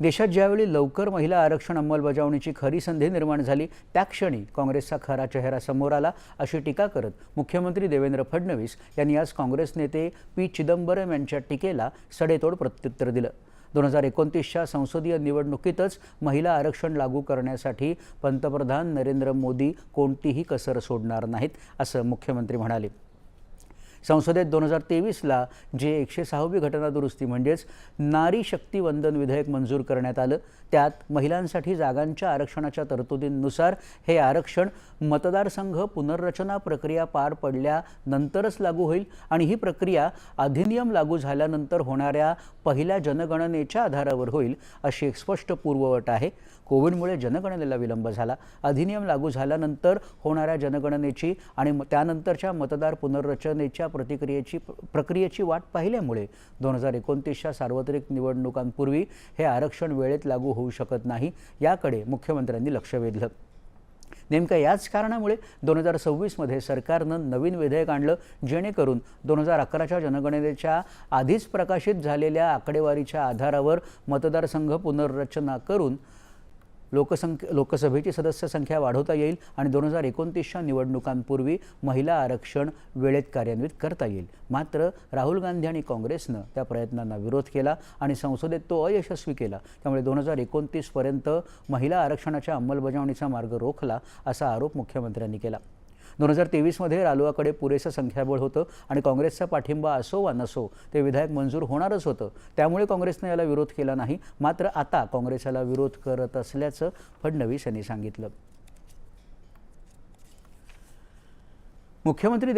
देशात ज्यावेळी लवकर महिला आरक्षण अंमलबजावणीची खरी संधी निर्माण झाली त्या क्षणी काँग्रेसचा खरा चेहरा समोर आला अशी टीका करत मुख्यमंत्री देवेंद्र फडणवीस यांनी आज काँग्रेस नेते पी चिदंबरम यांच्या टीकेला सडेतोड प्रत्युत्तर दिलं। 2029च्या संसदीय निवडणुकीतच महिला आरक्षण लागू करण्यासाठी पंतप्रधान नरेंद्र मोदी कोणतीही कसर सोडणार नाहीत असं मुख्यमंत्री म्हणाले। संसदेत 2023ला जे 106वी घटना दुरुस्ती म्हणजेच नारी शक्ती वंदन विधेयक मंजूर करण्यात आलं, त्यात महिलांसाठी जागांच्या आरक्षणाच्या तरतुदींनुसार हे आरक्षण मतदारसंघ पुनर्रचना प्रक्रिया पार पडल्यानंतरच लागू होईल आणि ही प्रक्रिया अधिनियम लागू झाल्यानंतर होणाऱ्या पहिल्या जनगणनेच्या आधारावर होईल अशी एक स्पष्ट पूर्वअट आहे। कोविडमुळे जनगणनेला विलंब झाला। अधिनियम लागू झाल्यानंतर होणाऱ्या जनगणनेची आणि त्यानंतरच्या मतदार पुनर्रचनेच्या प्रक्रियेची वाट पाहिल्यामुळे 2029च्या सार्वत्रिक निवडणुकांपूर्वी हे आरक्षण वेळेत लागू होऊ शकत नाही, याकडे मुख्यमंत्र्यांनी लक्ष वेधलं। नेमक्या याच कारणामुळे 2026 मध्ये सरकारनं नवीन विधेयक आणलं, जेणेकरून 2011च्या जनगणनेच्या आधीच प्रकाशित झालेल्या आकडेवारीच्या आधारावर मतदारसंघ पुनर्रचना करून लोकसभेची सदस्य संख्या वाढवता येईल आणि 2029च्या निवडणुकांपूर्वी महिला आरक्षण वेळेत कार्यान्वित करता येईल। मात्र राहुल गांधी आणि काँग्रेसनं त्या प्रयत्नांना विरोध केला आणि संसदेत तो अयशस्वी केला। त्यामुळे 2029 पर्यंत महिला आरक्षणाच्या अंमलबजावणीचा मार्ग रोखला असा आरोप मुख्यमंत्र्यांनी केला। 2023 मध्ये रालोआकडे पुरेसं संख्याबळ होतं आणि काँग्रेसचा पाठिंबा असो वा नसो ते विधेयक मंजूर होणारच होतं, त्यामुळे काँग्रेसने याला विरोध केला नाही। मात्र आता काँग्रेस याला विरोध करत असल्याचं फडणवीस यांनी सांगितलं। मुख्यमंत्री